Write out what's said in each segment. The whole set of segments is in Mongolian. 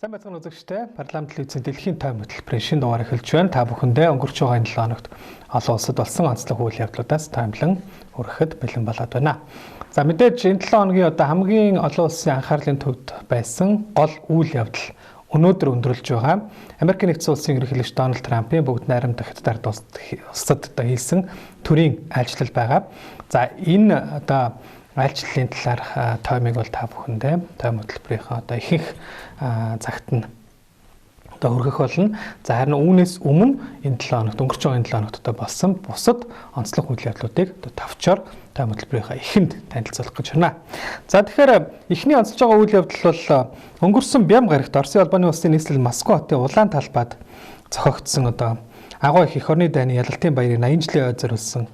Сайн байцгаана үзэгчдээ. Парламент телевизийн дэлхийн тойм хөтөлбөрийн шинэ дугаар эхэлж байна. Та бүхэндээ өнгөрч байгаа энэ 7 хоногт олон улсад болсон онцлог үйл явдлуудаас таймлан хүрэхэд бэлэн болоод байна. За мэдээж энэ 7 хоногийн хамгийн олон улсын анхаарлын төвд байсан гол үйл явдал өнөөдөр өндөрлөж байгаа. Америкийн нэгдсэн улсын ерөнхийлөгч Дональд Трампын бүгд найрамдах хятадаар улсад хийсэн төрийн айлчлал байгаа. За энэ айлчлалын талаар тоймыг бол та бүхэндээ тойм хөтөлбөрийнхөө ихэнх цагт нь хүргэх болно. За харин үүнээс өмнө энэ 7 хоногт өнгөрч байгаа энэ 7 хоногт болсон бусад онцлог үйл явдлуудыг тавчаар тойм хөтөлбөрийнхөө эхэнд танилцуулах гэж байна. За тэгэхээр эхний онцлж байгаа үйл явдал бол өнгөрсөн бям гарагт Оросын албаны улсын нийслэл Москва хотын улаан талбайд зохиогдсон агуу их орны дайны ялалтын баярыг 80 жилийн ой зориулсан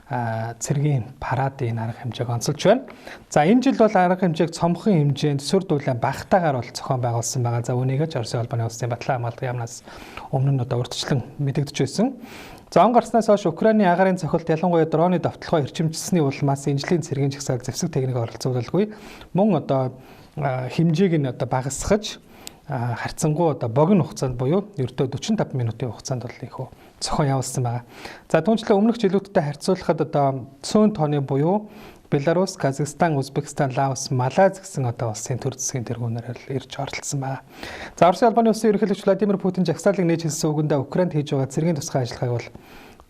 цэргийн парадын арга хэмжээг онцолж байна. За энэ жил бол арга хэмжээг цомхон хэмжээнд сүр дүүлэн багтаагаар бол зохион байгуулсан байгаа. За үүнийг Оросын албаны улсын батлан хамгаалалтын яамнаас өмнө нь урьдчилан мэдэгдэж байсан. За он гарснаас хойш Украиний агаарын цохилт ялангуяа дроны давталгаа эрчимчилсэний улмаас энэжлийн цэргийн жагсаал зэвсэг техник оролцуулалгүй мөн хэмжээг нь багасгаж харьцангуй богино хугацаанд буюу ердөө 45 минутын хугацаанд бол ихөө зохион явуулсан байгаа. За түүнчлэн өмнөх жилүүдтэй харьцуулахад цөөн тооны буюу Беларусь, Казахстан, Узбекистан, Лаос, Малайз гэсэн улсын төр засгийн тэргүүнээр ирж оролцсон байна. За Оросын албаны улсын ерөнхийлөгч Владимир Путин жагсаалыг нээж хэлсэн үгэндээ Украинд хийж байгаа цэргийн тусгай ажиллагааг бол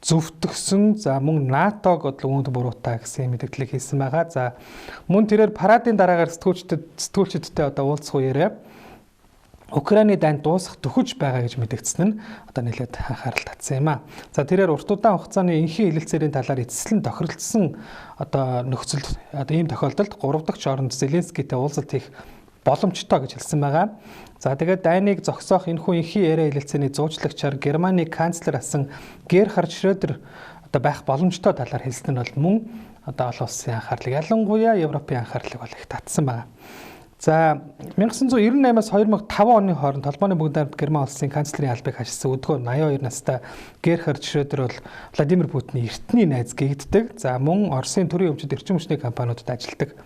зөвтгсөн. За мөн НАТОг үүнд буруутай гэсэн мэдээлэл хийсэн байгаа. За мөн тэрээр парадын дараагаар сэтгүүлчдтэй уулзах үеэрээ Украины дайнд дуусах төхөж байгаа гэж мэдэгдсэн нь нэлээд анхаарал татсан юм а. За тэрээр урт удаан хугацааны энхийн хэлэлцээрийн талаар эцэслэн тохиролцсон нөхцөл ийм тохиолдолд 3 дахь оронд Зеленскийтэй уулзалт хийх боломжтой гэж хэлсэн байгаа. За тэгээд дайныг зогсоох энэхүү энхийн яриа хэлэлцээний зуучлагчаар Германы канцлер асан Герхард Шрёдер байх боломжтой талаар хэлсэн нь бол мөн олон улсын анхаарлыг ялангуяа Европын анхаарлыг бол их татсан байгаа. За 1998-аас 2005 оны хооронд Холбооны бүгд найрамд Герман улсын канцлерийн албыг хашсан өдгөө 82 настай Герхард Шрёдер бол Владимир Путиний эртний найз гэгддэг. За мөн Оросын төрийн өмчөд эрчим хүчний компаниудад ажилладаг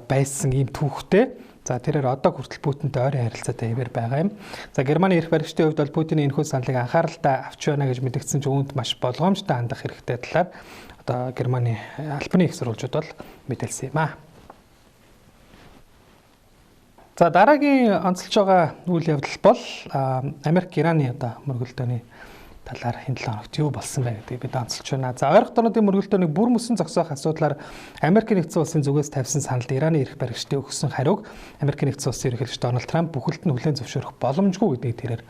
байсан ийм түүхтэй. За тэрээр одоо хүртэл Путинтэй ойрын харилцаатай хэвээр байгаа юм. За Германы эрх баригчдын хувьд бол Путиний энэхүү саналыг анхааралтай авч байна гэж мэдгдсэн ч үүнд маш болгоомжтой хандах хэрэгтэй талаар Германы албаны их сурвалжууд бол мэдээлсэн юм а. За дараагийн онцлж байгаа үйл явдал бол Америк Ираны мөргөлдөөний талаар энэ 7 хоногт юу болсон бэ гэдгийг бид онцлж байна. За ойрхон донуудын мөргөлдөөнийг бүр мөсөн зогсоох асуудлаар Америкийн нэгдсэн улсын зүгээс тавьсан саналд Ираны эрх баригчдын өгсөн хариуг Америкийн нэгдсэн улсын ерөнхийлөгч Дональд Трамп бүхэлд нь хүлээн зөвшөөрөх боломжгүй гэдгийг тэрээр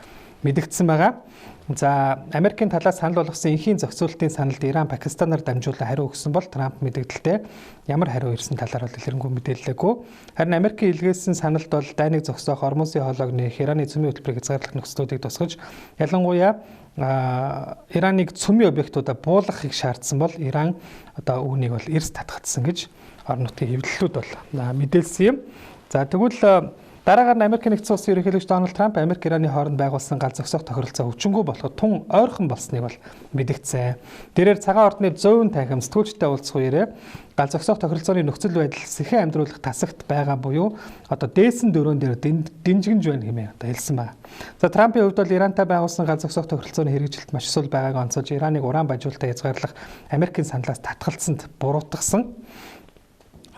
мэдэгдсэн байгаа. За Америкийн талаас санал болгосон энхийн зохицуулалтын саналд Иран Пакистанаар дамжуулан хариу өгсөн бол Трамп мэдэгдэлтэй ямар хариу ирсэн талаар бол илэрхийлэнгүй мэдээллээгүй. Харин Америкийн илгээсэн саналд бол дайныг зогсоох Ормузын хоолойг нэх Ираны цөмийн хөтөлбөрийг хязгаарлах нөхцлүүдийг тусгаж ялангуяа Ираныг цөмийн объектуудаа буулгахыг шаардсан бол Иран үүнийг бол эрс татгацсан гэж орон нутгийн хэвлэлүүд бол мэдээлсэн юм. За тэгвэл дараагаар нь Америкийн нэгдсэн улсын ерөнхийлөгч Дональд Трамп Америк Ираны хооронд байгуулсан гал зогсоох тохиролцоо өвчнгүй болоход тун ойрхон болсныг бол мэдэгдсэн. Тэрээр цагаан ордны 100 танхим сэтгүүлчтэй уулзах үеэрээ гал зогсоох тохиролцооны нөхцөл байдал сэхэн амьдруулах тасагт байгаа буюу дээсэн дөрөөн дээр дэмжигнж байна хэмээн хэлсэн байна. За Трампын хувьд бол Ирантай байгуулсан гал зогсоох тохиролцооны хэрэгжилт маш сул байгааг онцолж Ираныг уран баяжуулалтаа хязгаарлах Америкийн саналаас татгалцсанд буруутгасан.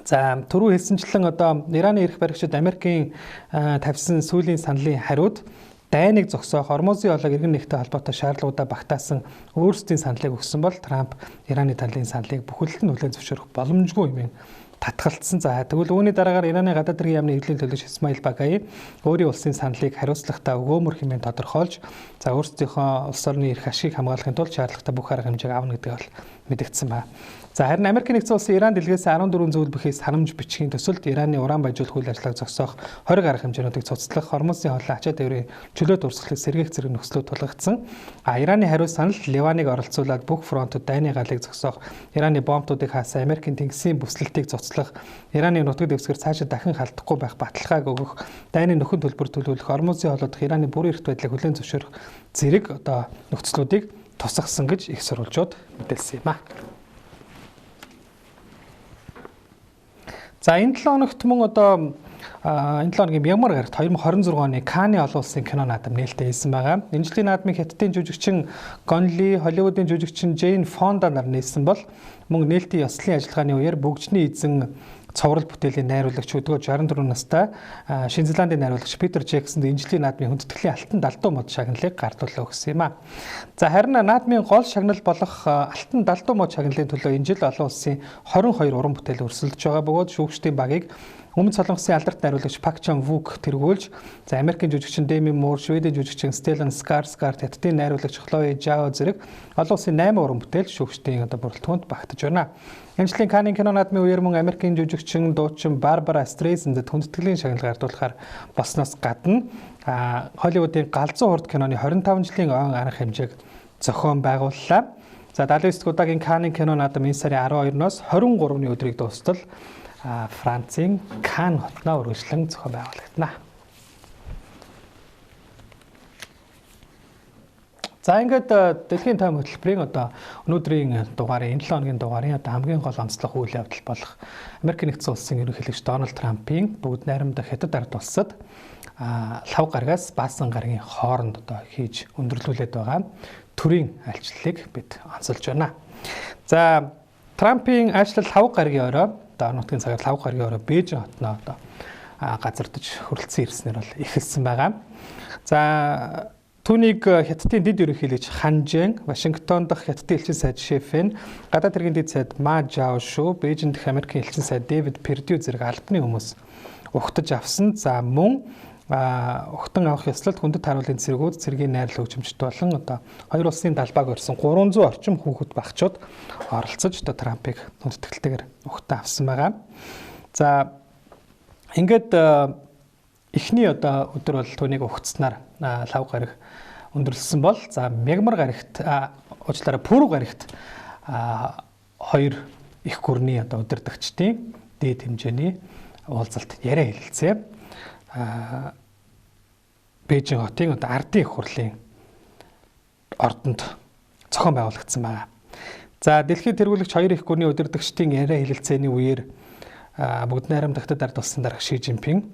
За түрүү хэлсэнчлэн Ираны эрх баригчид Америкийн тавьсан сүүлийн саналын хариуд дайныг зогсоох Ормузын хоолойг иргэн нэгтэй холбоотой шаардлагуудаа багтаасан өөрсдийн саналыг өгсөн бол Трамп Ираны талын саналыг бүхэлд нь хүлээн зөвшөөрөх боломжгүй юм татгалцсан. За тэгвэл үүний дараагаар Ираны гадаад хэргийн яамны хэвлэлийн төлөөлөгч Исмаил Багаи өөрийн улсын саналыг хариуцлагатай өгөөмөр хэмээн тодорхойлж өөрсдийнхөө улс орны эрх ашигыг хамгаалахын тулд шаардлагатай бүх арга хэмжээг авна гэдгийг бол мэдэгдсэн байна. За харин Америкийн нэгдсэн улсын Иран дэлгээс 14 зүйл бүхий санамж бичгийн төсөлд Ираны уран баяжуулах үйл ажиллагааг зогсоох 20 арга хэмжээнүүдийг цуцлах Ормузын хоолой ачаа тээврийн чөлөөт урсгалыг сэргээх зэрэг нөхцлүүд тулгагдсан. Ираны хариу санал Ливаныг оролцуулаад бүх фронтод дайны галыг зогсоох, Ираны бомбуудыг хаасан, Америкийн тэнгисийн бүслэлтийг цуцлах, Ираны нутаг дэвсгэр цаашид дахин халдахгүй байх баталгааг өгөх, дайны нөхөн төлбөр төлөвлөх, Ормузын хоолойдох Ираны бүрэн эрх байдлыг хүлээн зөвшөөрөх зэрэг нөхцлүүдийг тусгасан гэж их сурвалжууд мэдээлсэн юм а. За энэ 7 хоногт мөн Энэ 7 хоногийн Мьянмар гарагт 2026 оны Канны олон улсын кино наадам нээлттэй хийсэн байгаа. Энэ жилийн наадмыг Хятадын жүжигчин Гон Ли, Холливуудын жүжигчин Джейн Фонда нар нээсэн бол мөн нээлтийн ёслолын ажиллагааны үеэр бөгжний эзэн цоврал бүтээлийн найруулагч өдгөө 64 настай Шинэ Зеландын найруулагч Питер Джексонд энэ жилийн наадмын хүндэтгэлийн алтан далдуу мод шагналыг гардуулан өгсөн юм а. За харин наадмын гол шагнал болох алтан далдуу мод шагналын төлөө энэ жил олон улсын 22 уран бүтээл өрсөлдөж байгаа бөгөөд шүүгчдийн багийг Өмнөд Солонгосын алдарт найруулагч Пак Чон Вук тэргүүлж, за Америкийн жүжигчин Деми Муур, Шведийн жүжигчин Стеллан Скарсгард, Хятадын найруулагч Хлоe Жао зэрэг олон улсын 8 уран бүтээл шүүгчдийн бүрэлдэхүүнд багтаж байна. Энэ жилийн Канны кино наадмын үеэр мөн Америкийн жүжигчин дуучин Барбара Стрейзендэд хүндэтгэлийн шагнал гардуулахаар болсноос гадна Холливуудын галзуу хурд киноны 25 жилийн он арга хэмжээг зохион байгууллаа. За 79 дахь удаагийн Канны кино наадам энэ сарын 12-ноос 23-ны өдрийг дуустал Францын Кан хотноо үргэлжлэн зохион байгуулагдана. За ингээд дэлхийн тойм хөтөлбөрийн өнөөдрийн дугаарын энэ 7 хоногийн дугаарын хамгийн гол онцлог үйл явдал болох Америк нэгдсэн улсын ерөнхийлөгч Дональд Трампын бүгд найрамдах Хятад ард улсад лав гаргаас баасан гарагийн хооронд хийж өндөрлүүлээд байгаа төрийн айлчлалыг бид онцолж байна. За Трампын айлчлал лав гарагийн орой нутгийн цагаар лав гарагийн орой Бээжин хотноо газардаж хөрөлдсөн ирснээр бол ихэлсэн байгаа. За түүнийг Хятадын дэд ерөнхийлөгч Хан Жэн, Вашингтон дахь Хятадын элчин сайд Шефэн, гадаад хэргийн дэд сайд Ма Жаошу, Бээжин дахь Америкийн элчин сайд Дэвид Пердю зэрэг албаны хүмүүс угтаж авсан. За мөн угтан авах ёслолд хүндэт харуулын цэргүүд, цэргийн найрлал хөгжимчд болон хоёр улсын далбааг орсон 300 орчим хүүхэд багчууд оролцож Трампыг хүндэтгэлтэйгээр угтан авсан байгаа. За ингээд эхний өдөр бол түүнийг угтснаар лав гараг өндөрлсөн бол за Мьянмар гарагт уучлаарай Пүрэв гарагт хоёр их гүрний удирдагчдын дээд хэмжээний уулзалт яриа хэлэлцээ. Бээжин хотын ардын их хурлын ордонд зохион байгуулагдсан байна. За дэлхийн тэргүүлэгч хоёр их гүрний удирдагчдын яриа хэлэлцээний үеэр бүгд найрамдах Хятад ард улсын дарга Ши Жинпинг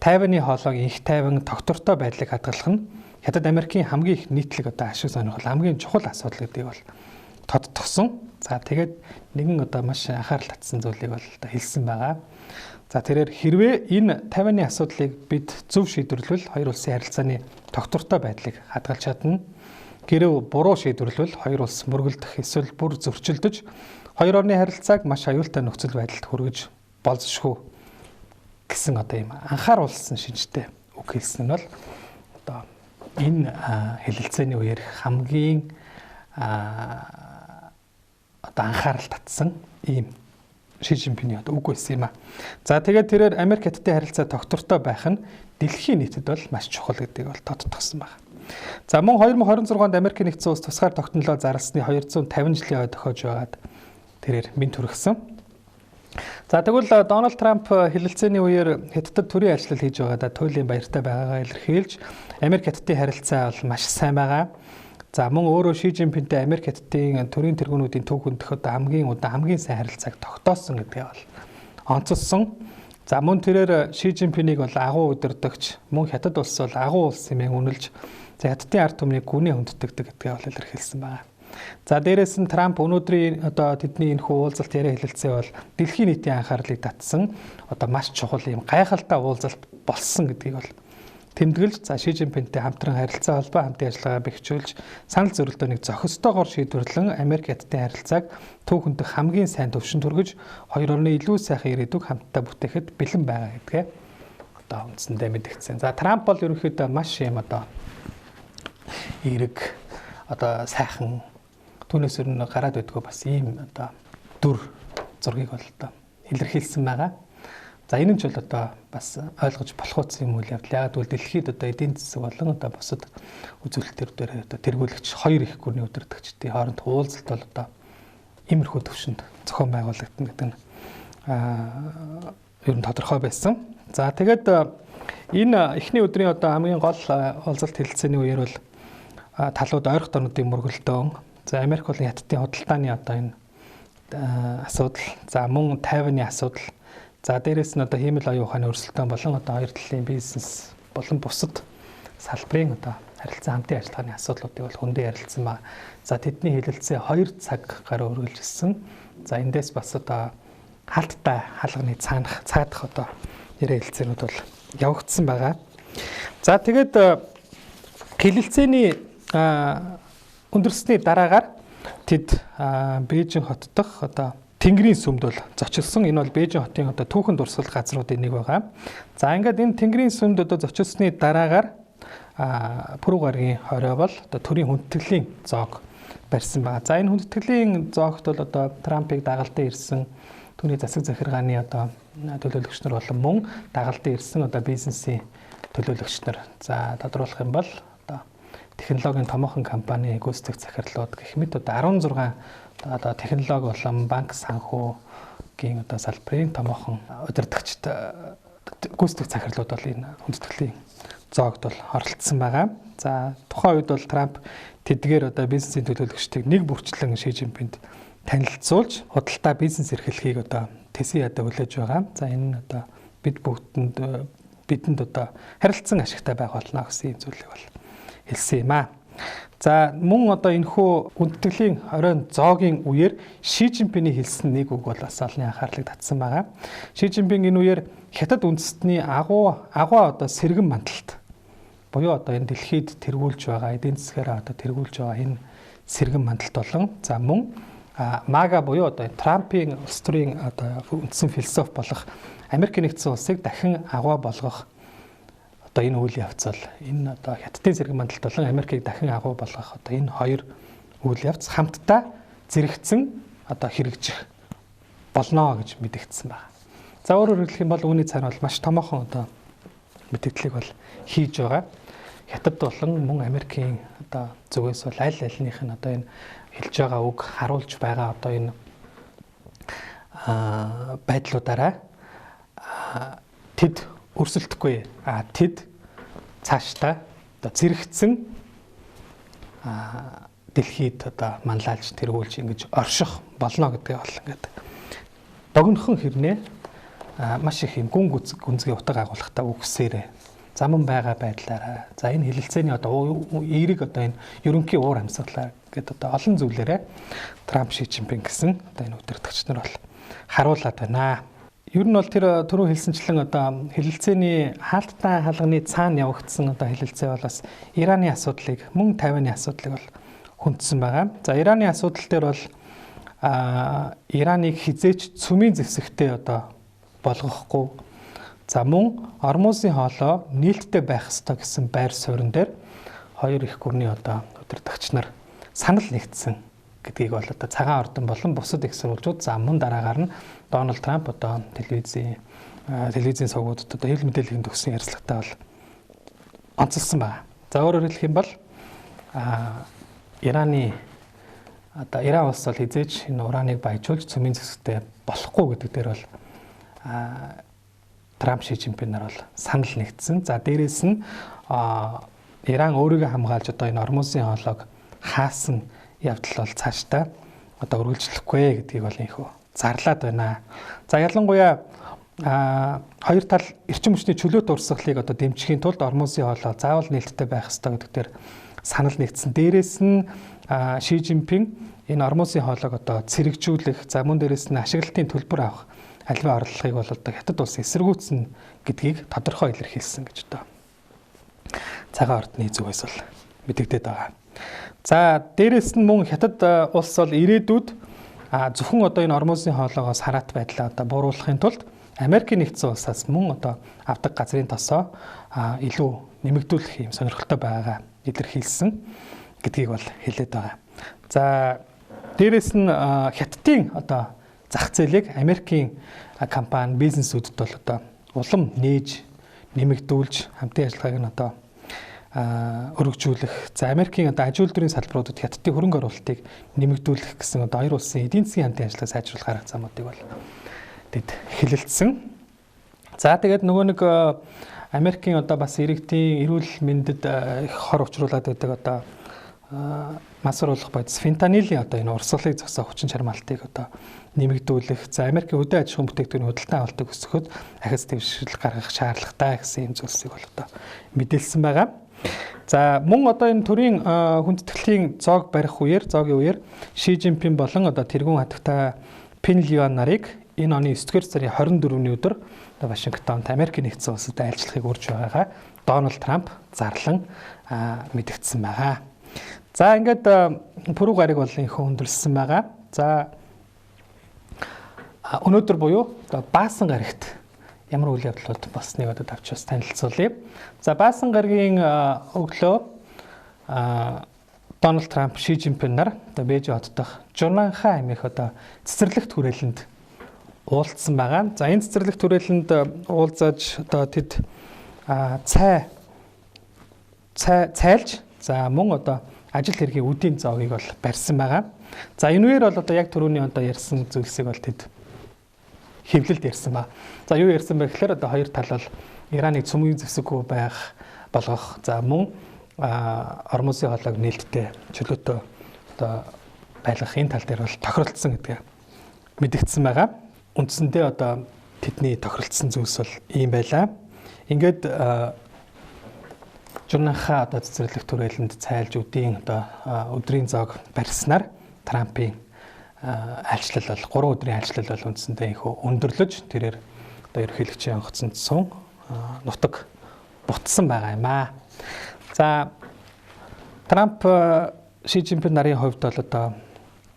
Тайваны хоолойг их тайван тогтвортой байдлыг хадгалах нь Хятад Америкийн хамгийн их нийтлэг ашиг сонирхол хамгийн чухал асуудал гэдгийг бол тодтогсон. За тэгээд нэгэн маш анхаарал татсан зүйлийг бол хэлсэн байгаа. За тэрээр хэрвээ энэ Тайваны асуудлыг бид зөв шийдвэрлэвэл хоёр улсын харилцааны тогтвортой байдлыг хадгалж чадна. Гэрэв буруу шийдвэрлэвэл хоёр улс мөргөлдөх эсвэл бүр зөрчилдөж хоёр орны харилцааг маш аюултай нөхцөл байдалд хүргэж болзошгүй гэсэн ийм анхааруулсан шинжтэй үг хэлсэн нь бол энэ хэлэлцээний үеэр хамгийн анхаарал татсан ийм Ши Жинпиний үг байсан юм а. За тэгээд тэрээр Америк Хятадын харилцаа тогтвортой байх нь дэлхийн нийтэд бол маш чухал гэдгийг бол тодтогсон байна. За мөн 2026 онд Америкийн нэгдсэн улс тусгаар тогтнолоо зарласны 250 жилийн ой тохиож байгаад тэрээр мэд хүргэсэн. За тэгвэл Дональд Трамп хэлэлцээний үеэр Хятадд төрийн ажил хийж байгаадаа туйлын баяртай байгаагаа илэрхийлж Америк Хятадын харилцаа бол маш сайн байгаа. За мөн өөрөө Ши Жинпинтэй Америк Хятадын төрийн тэргүүнүүдийн төв хөндөхөд хамгийн сайн харилцааг тогтоосон гэдгээ бол онцолсон. За мөн тэрээр Ши Жинпинийг бол агуу удирдагч, мөн Хятад улс бол агуу улс хэмээн үнэлж Хятадын ард түмнийг гүнээ хүндэтгдэг гэдгээ бол илэрхийлсэн байна. За дээрээс нь Трамп өнөөдрийн тэдний энэхүү уулзалт яриа хэлэлцээ бол дэлхийн нийтийн анхаарлыг татсан маш чухал юм гайхалтай уулзалт болсон гэдгийг бол тэмдэглэж за Ши Жинпинтэй хамтран харилцаа холбоо хамтын ажиллагаа бэхжүүлж санал зөвлөлтөөнийг зохистойгоор шийдвэрлэн Америк Хятадын харилцааг төв хөндөх хамгийн сайн төвшөнд хүргэж хоёр орны илүү сайхан ирээдүг хамтдаа бүтээхэд бэлэн байгаа гэдгээ үндсэндээ мэдгдсэн. За Трамп бол ерөнхийдөө маш юм эерэг сайхан түүнээс өрнө гараад байдгүй бас ийм дүр зургийг бол илэрхийлсэн байгаа. За энэ нь ч бол бас ойлгож болох юм үйл явдал. Яг бол дэлхийд эдийн засаг болон бусад үзүүлэлтээр дээр тэргүүлэгч хоёр их гүрний удирдагчдын хооронд уулзалт бол иймэрхүү төвшөнд зохион байгуулагдана гэдэг нь ер нь тодорхой байсан. За тэгээд энэ эхний өдрийн хамгийн гол уулзалт хэлэлцээний үеэр бол талууд ойрхон орнуудын мөргөлдөөн. За Америк болон Хятадын худалдааны энэ асуудал, за мөн Тайваны асуудал, За дээрээс нь одоо хиймэл оюун ухааны өрсөлдөөн болон одоо хоёр талын бизнес болон бусад салбарын одоо харилцан хамтын ажиллагааны асуудлуудыг бол хүндээ ярилцсан ба. За тэдний хэлэлцээ 2 цаг гаруй үргэлжилсэн. За эндээс бас одоо хаалттай хаалганы цаадах одоо нэрээ хэлэлцээнүүд бол явагдсан байгаа. За тэгээд хэлэлцээний өндөрсний дараагаар тэд Бээжин хот дахь одоо Тэнгэрийн сүмд бол зочилсон. Энэ бол Бээжин хотын одоо түүхэн дурсгал газруудын нэг байгаа. За ингээд энэ Тэнгэрийн сүмд одоо зочилсны дараагаар Пүрэв гарагийн хорой бол одоо төрийн хүндэтгэлийн зоог барьсан байна. За энэ хүндэтгэлийн зоогт бол одоо Трампыг дагалдан ирсэн түүний засаг захиргааны одоо төлөөлөгч нар болон мөн дагалдан ирсэн одоо бизнесийн төлөөлөгч нар. За тодруулах юм бол одоо технологийн томоохон компани гүйцэтгэх захирлууд гэх мэт одоо 16 одоо технологи болон банк санхүүгийн одоо салбарын томоохон удирдагчид гүйцэтгэх захирлууд бол энэ хүндэтгэлийн зоогд бол оролцсон байгаа. За тухайн үед бол Трамп тэдгээр одоо бизнесийн төлөөлөгчдийг нэг бүрчлэн Ши Жинпинд танилцуулж худалдаа бизнес эрхлэхийг одоо тэсийн ядаа хүлээж байгаа. За энэ одоо бидэнд одоо харилцан ашигтай байх болно гэсэн зүйлийг бол хэлсэн юм аа. За мөн одоо энэхүү хүндэтгэлийн оройн зоогийн үеэр Ши Жинпиний хэлсэн нэг үг бол бас олонний анхаарлыг татсан байгаа. Ши Жинпин энэ үеэр хятад үндэстний агуу одоо сэргэн мандалт буюу одоо энэ дэлхийд тэргүүлж байгаа эдийн засгаараа одоо тэргүүлж байгаа энэ сэргэн мандалт болон за мөн мага буюу одоо Трампын улс төрийн одоо үндсэн философи болох Америк нэгдсэн улсыг дахин агуу болгох одоо энэ үйл явц бол энэ одоо хятадын сэргэн мандалт болон Америкийг дахин агуу болгох одоо энэ хоёр үйл явц хамтдаа зэрэгцэн одоо хэрэгжих болно гэж мэдэгдсэн байна. За өөрөөр хэлэх юм бол үүний цаана бол маш томоохон одоо мэдээллийг бол хийж байгаа. Хятад болон мөн Америкийн одоо зүгээс бол аль альнийх нь одоо энэ хэлж байгаа үг харуулж байгаа одоо энэ байдлуудаараа тэд өрсөлдөхгүй. Тэд цаашдаа одоо зэрэгцэн дэлхийд одоо манлайлж тэргүүлж ингэж орших болно гэдгээ бол ингээд богинохон хэрнээ маш их юм гүн гүнзгий утга агуулгатай үгсээрээ заман байгаа байдлаараа за энэ хэлэлцээний одоо эерэг одоо энэ ерөнхий уур амьсгалаа гэдэг одоо олон зүйлээрээ Трамп Ши Жинпин гэсэн одоо энэ удирдагч нар бол харуулад байна. Ер нь бол тэр түрүү хэлсэнчлэн одоо хэлэлцээний хаалттай хаалганы цаана явагдсан одоо хэлэлцээ бол бас Ираны асуудлыг мөн Тайваны асуудлыг бол хүндсэн байгаа. За Ираны асуудал дээр бол Ираныг хизээч цөмийн зэвсэгтэй одоо болгохгүй. За мөн Ормосын хоолой нээлттэй байх ёстой гэсэн байр суурин дээр хоёр их гүрний одоо удирдагч нар санал нэгдсэн гэдгийг бол одоо цагаан ордон болон бусад их сурвалжууд за мөн дараагаар нь Дональд Трамп одоо телевизийн сувгуудад одоо хэл мэдээллийн төгсөн ярилцлагатаа бол онцлсан байна. За өөрөөр хэлэх юм бол Иран улс бол хизээж энэ ураныг баяжуулж цөмийн зэвсэгтэй болохгүй гэдэг дээр бол Трамп Ши Жинпин нар бол санал нэгдсэн. За дээрээс нь Иран өөрийгөө хамгаалж одоо энэ Ормосын хоолойг хаасан явдал бол цаашдаа одоо үргэлжлэхгүй гэдгийг бол инхүү зарлаад байна. За ялангуяа хоёр тал эрчим хүчний чөлөөт урсгалыг одоо дэмжихийн тулд Ормосын хоолой заавал нээлттэй байх ёстой гэдэг дээр санал нэгдсэн. Дээрээс нь Ши Жинпин энэ Ормосын хоолойг одоо цэрэгжүүлэх, за мөн дээрээс нь ашиглалтын төлбөр авах аливаа орлогыг бол одоо хятад улс эсэргүүцнэ гэдгийг тодорхой илэрхийлсэн гэж одоо цагаан ордны зүгээс бол мэдэгдээд байгаа. За дээрээс нь мөн хятад улс бол ирээдүйд зөвхөн одоо энэ Ормосын хоолойгоос хараат байдлаа одоо бууруулахын тулд Америк нэгдсэн улсаас мөн одоо авдаг газрын тосоо илүү нэмэгдүүлэх юм сонирхолтой байгаагаа илэрхийлсэн гэдгийг бол хэлээд байгаа. За дээрээс нь хятадын одоо зах зээлийг Америкийн компани бизнесүүдэд бол одоо улам нээж нэмэгдүүлж хамтын ажиллагааг нь одоо өргөжүүлэх. За Америкийн одоо аж үйлдвэрийн салбаруудад хятадын хөрөнгө оруулалтыг нэмэгдүүлэх гэсэн одоо хоёр улсын эдийн засгийн хамтын ажиллагааг сайжруулах арга замуудыг бол тэд хэлэлцсэн. За тэгээд нөгөө нэг Америкийн одоо бас иргэдийн эрүүл мэндэд их хор учруулад байдаг одоо масруулах бодис фентанилийн одоо энэ урсгалыг зогсоох хүчин чармаалтыг одоо нэмэгдүүлэх. За Америкийн хөдөө аж ахуйн бүтээгдэхүүний худалдан авалтыг өсгөхөд ахиц дэвшил гаргах шаардлагатай гэсэн юм зүйлсийг бол одоо мэдээлсэн байгаа. За мөн одоо энэ төрийн хүндэтгэлийн зоог барих үеэр зоогийн үеэр Ши Жинпин болон одоо тэргүүн хатагтай Пин Лиюан нарыг энэ оны 9-р сарын 24-ний өдөр Вашингтонд Америкийн нэгдсэн улсад айлчлахыг урьж байгаагаа Дональд Трамп зарлан мэдгдсэн байгаа. За ингээд пүрэв гариг бол инхүү өндөрлсөн байгаа. За өнөөдөр буюу одоо Баасан гаригт ямар үйл явдлууд болсныг одоо давч бас танилцуулъя. За Баасан гаригийн өглөө Дональд Трамп, Ши Жинпин нар одоо Бээжин хот дахь Жунанха аймных одоо цэцэрлэгт хүрээлэнд уулзсан байгаа. За энэ цэцэрлэгт хүрээлэнд уулзаж одоо тэд цайлж за мөн одоо ажил хэргийн үдийн зоогийг бол барьсан байгаа. За энэ үеэр бол одоо яг түрүүний одоо ярьсан зүйлсийг бол тэд хэвлэлд ярьсан ба. За юу ярьсан бэ гэхээр одоо хоёр тал бол Ираныг цөмгийн зэвсэггүй болгох. За мөн Ормосын хоолойг нээлттэй чөлөөтэй одоо байлгах энэ тал дээр бол тохиролцсон гэдгээ мэдэгдсэн байгаа. Үндсэндээ одоо тэдний тохиролцсон зүйлс бол ийм байлаа. Ингээд Жунанха одоо цэцэрлэгт хүрээлэнд цайлж үдийн одоо өдрийн зоог барьснаар Трампын айлчлал бол 3 өдрийн айлчлал бол үндсэндээ ихөө өндөрлөж тэрээр одоо ерөнхийлөгчийн онгоцонд сун нутаг бутсан байгаа юм аа. За Трамп Ши Жинпин нарын хувьд бол одоо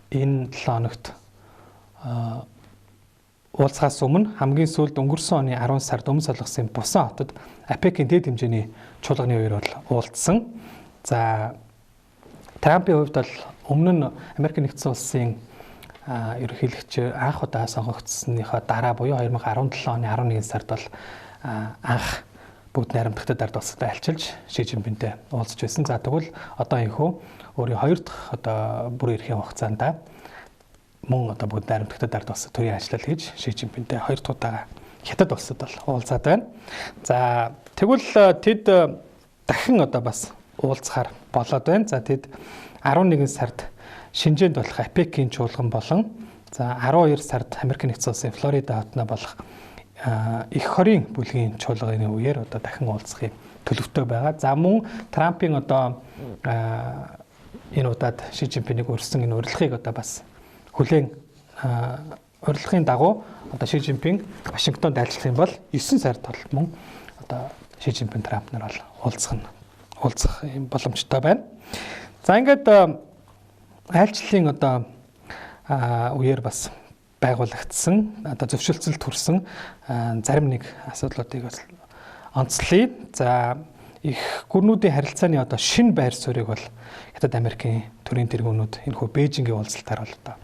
энэ 7 хоногт уулзахаас өмнө хамгийн сүүлд өнгөрсөн оны 10 сард өмнө солонгосын Бусан хотод АПЕК-ийн дэд хэмжээний чуулганы үеэр бол уулзсан. За Трампын хувьд бол өмнө нь Америк нэгдсэн улсын ерөнхийлөгч анх удаа сонгогдсныхоо дараа буюу 2017 оны 11 сард бол анх бүгд найрамдагтад ард улсад альчилж Ши Жинпинтэй уулзж байсан. За тэгвэл одоо энэхүү өөрийн хоёр дахь одоо бүр эрхийн хугацаанд мөн одоо бүгд найрамдагтад ард улсад төрийн ажиллал хийж Ши Жинпинтэй хоёр дахь удаа хятад улсад бол уулзаад байна. За тэгвэл тэд дахин одоо бас уулзахаар болоод байна. За тэд 11 сард Шинжээнд болох АПЕК-ийн чуулган болон за 12 сард Америк нэгдсэн улсын Флорида хотно болох их хорийн бүлгийн чуулганы үеэр одоо дахин уулзахыг төлөвтэй байгаа. За мөн Трампын одоо энэ удаад Ши Жинпинийг өрсөн энэ урилгыг одоо бас хүлээн урилгын дагуу одоо Ши Жинпин Вашингтонд айлчлах юм бол 9 сард бол мөн одоо Ши Жинпин Трамп нар бол уулзах юм боломжтой байна. За ингээд айлчлалын одоо үеэр бас байгуулагдсан одоо зөвшөлтсөлд хүрсэн зарим нэг асуудлуудыг бас онцлоё. За их гүрнүүдийн харилцааны одоо шинэ байр суурийг бол Хятад Америкийн төрийн тэргүүнүүд энэхүү Бээжингийн уулзалтаар бол одоо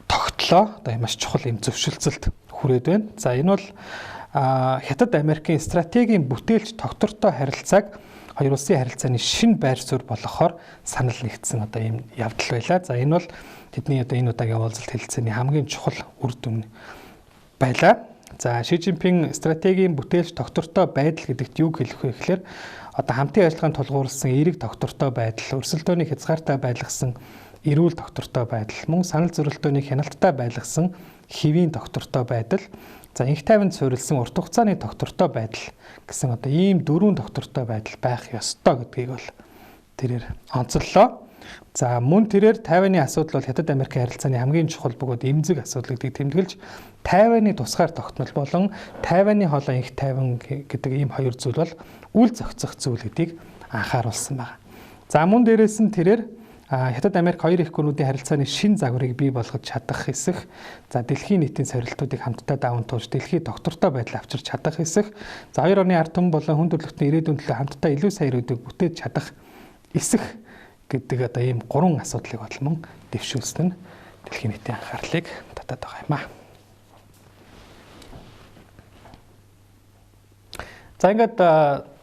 тогтлоо. Одоо маш чухал юм зөвшөлтсөлд хүрээд байна. За энэ бол Хятад Америкийн стратегийн бүтээлч тогтвортой харилцааг хоёр улсын харилцааны шинэ байр суурь болгохоор санал нэгдсэн одоо ийм явдал байлаа. За энэ бол тэдний одоо энэ удаагийн уулзалт хэлэлцээний хамгийн чухал үр дүн байлаа. За Ши Жинпин стратегийн бүтээлч тогтвортой байдал гэдэгт юу хэлэх вэ гэхээр одоо хамтын ажиллагаанд тулгуурласан эерэг тогтвортой байдал, өрсөлдөөнийг хязгаартай байлгасан эрүүл тогтвортой байдал, мөн санал зөрөлтөөнийг хяналттай байлгасан хэвийн тогтвортой байдал, за инх тайванд суурилсан урт хугацааны тогтвортой байдал гэсэн одоо ийм дөрвөн тогтвортой байдал байх ёстой гэдгийг бол тэрээр онцоллоо. За мөн тэрээр Тайваны асуудал бол Хятад Америкийн харилцааны хамгийн чухал бөгөөд эмзэг асуудал гэдгийг тэмдэглэж Тайваны тусгаар тогтмол болон Тайваны хоолой инх тайван гэдэг ийм хоёр зүйл бол үл зохицох зүйл гэдгийг анхааруулсан байна. За мөн дээрээс нь тэрээр Хятад Америк хоёр их гүрнүүдийн харилцааны шин загварыг бий болгож чадах хэсэх, за дэлхийн нийтийн сорилтуудыг хамтдаа даван туулж дэлхийд доктортой байдал авчирч чадах хэсэх, за хоёр орны ард түмэн болон хүн төрөлхтний ирээдүйн төлөө хамтдаа илүү сайн ирээдүйг бүтээж чадах эсэх гэдэг одоо ийм гурван асуудлыг бодлон дэвшүүлсэн нь дэлхийн нийтийн анхаарлыг татаад байгаа юм аа. За ингээд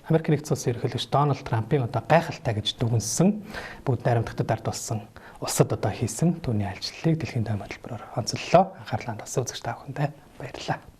Америк нэгдсэн улсын ерөнхийлөгч Дональд Трампын одоо гайхалтай гэж дүгнсэн бүгд найрамдагтад ард болсон улсад одоо хийсэн түүний альчлалыг дэлхийн тойм хөтөлбөрөөр онцоллоо. Анхаарлаа хандсан үзэгч та бүхэндээ баярлалаа.